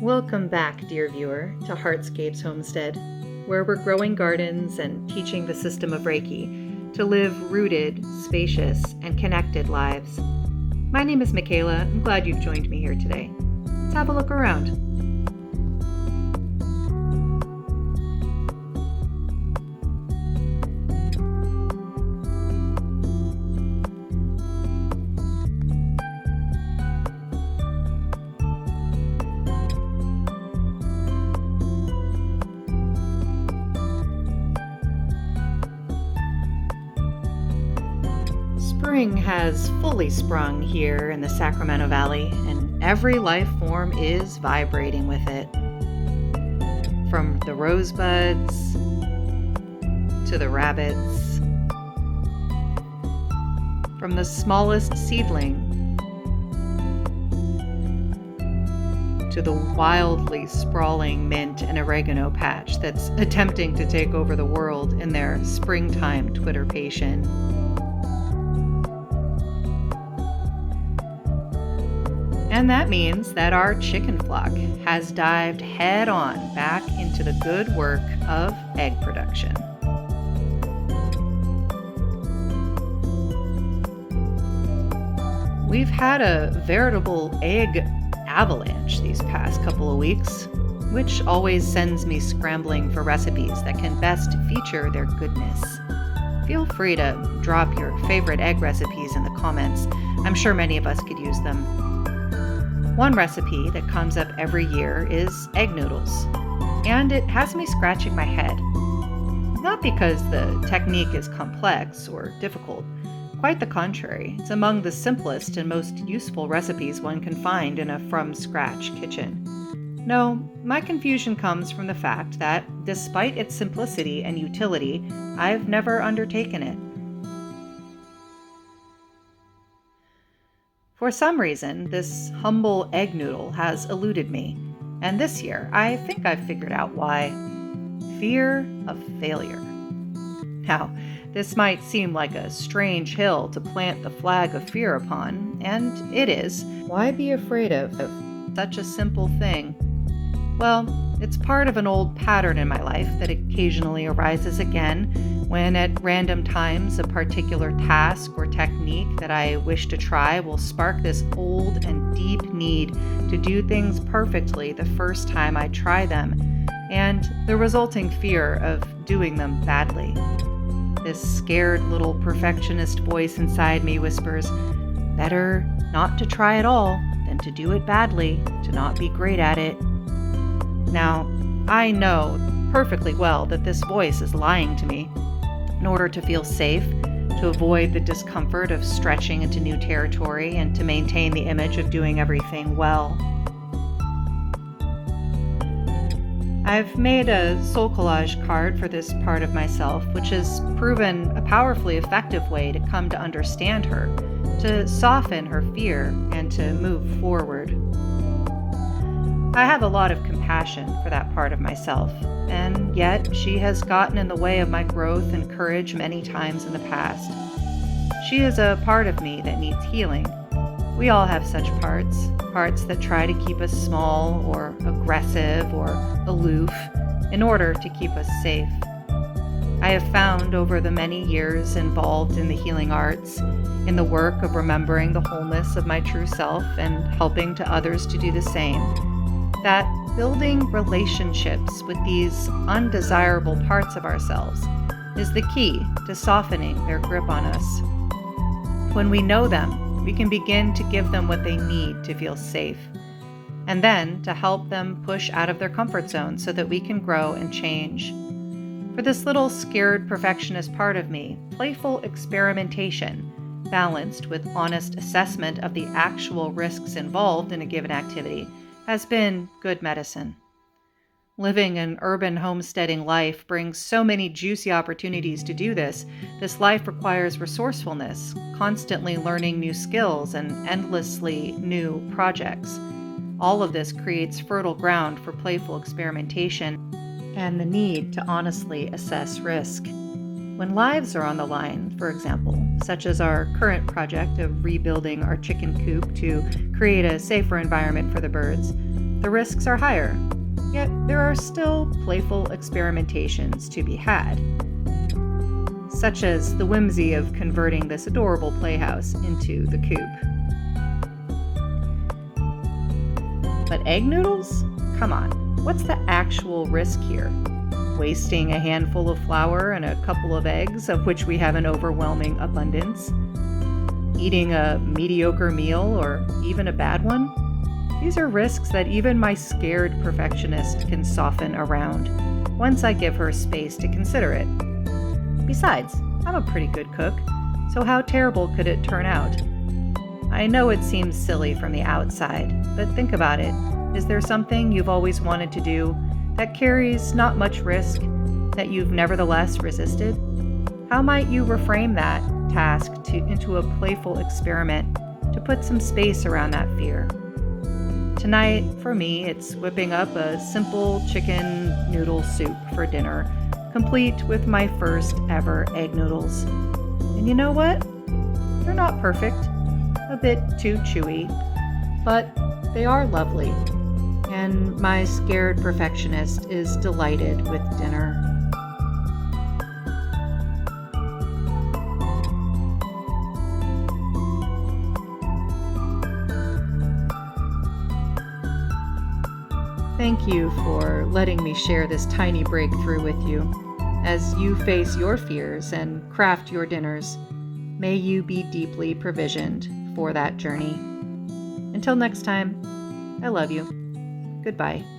Welcome back, dear viewer, to Heartscape's Homestead, where we're growing gardens and teaching the system of Reiki to live rooted, spacious, and connected lives. My name is Michaela. I'm glad you've joined me here today. Let's have a look around. Spring has fully sprung here in the Sacramento Valley, and every life form is vibrating with it. From the rosebuds to the rabbits, from the smallest seedling to the wildly sprawling mint and oregano patch that's attempting to take over the world in their springtime twitterpation. And that means that our chicken flock has dived head on back into the good work of egg production. We've had a veritable egg avalanche these past couple of weeks, which always sends me scrambling for recipes that can best feature their goodness. Feel free to drop your favorite egg recipes in the comments. I'm sure many of us could use them. One recipe that comes up every year is egg noodles, and it has me scratching my head. Not because the technique is complex or difficult, quite the contrary. It's among the simplest and most useful recipes one can find in a from-scratch kitchen. No, my confusion comes from the fact that, despite its simplicity and utility, I've never undertaken it. For some reason, this humble egg noodle has eluded me, and this year I think I've figured out why. Fear of failure. Now, this might seem like a strange hill to plant the flag of fear upon, and it is. Why be afraid of such a simple thing? Well, it's part of an old pattern in my life that occasionally arises again when at random times a particular task or technique that I wish to try will spark this old and deep need to do things perfectly the first time I try them, and the resulting fear of doing them badly. This scared little perfectionist voice inside me whispers, better not to try at all than to do it badly, to not be great at it. Now, I know perfectly well that this voice is lying to me. In order to feel safe, to avoid the discomfort of stretching into new territory, and to maintain the image of doing everything well. I've made a soul collage card for this part of myself, which has proven a powerfully effective way to come to understand her, to soften her fear, and to move forward. I have a lot of compassion for that part of myself, and yet she has gotten in the way of my growth and courage many times in the past. She is a part of me that needs healing. We all have such parts that try to keep us small or aggressive or aloof in order to keep us safe. I have found over the many years involved in the healing arts, in the work of remembering the wholeness of my true self and helping to others to do the same, that building relationships with these undesirable parts of ourselves is the key to softening their grip on us. When we know them, we can begin to give them what they need to feel safe, and then to help them push out of their comfort zone so that we can grow and change. For this little scared perfectionist part of me, playful experimentation, balanced with honest assessment of the actual risks involved in a given activity, has been good medicine. Living an urban homesteading life brings so many juicy opportunities to do this. This life requires resourcefulness, constantly learning new skills, and endlessly new projects. All of this creates fertile ground for playful experimentation and the need to honestly assess risk. When lives are on the line, for example, such as our current project of rebuilding our chicken coop to create a safer environment for the birds, the risks are higher. Yet there are still playful experimentations to be had, such as the whimsy of converting this adorable playhouse into the coop. But egg noodles? Come on, what's the actual risk here? Wasting a handful of flour and a couple of eggs, of which we have an overwhelming abundance? Eating a mediocre meal or even a bad one? These are risks that even my scared perfectionist can soften around once I give her space to consider it. Besides, I'm a pretty good cook, so how terrible could it turn out? I know it seems silly from the outside, but think about it. Is there something you've always wanted to do that carries not much risk that you've nevertheless resisted? How might you reframe that task into a playful experiment to put some space around that fear? Tonight, for me, it's whipping up a simple chicken noodle soup for dinner, complete with my first ever egg noodles. And you know what? They're not perfect, a bit too chewy, but they are lovely. And my scared perfectionist is delighted with dinner. Thank you for letting me share this tiny breakthrough with you. As you face your fears and craft your dinners, may you be deeply provisioned for that journey. Until next time, I love you. Goodbye.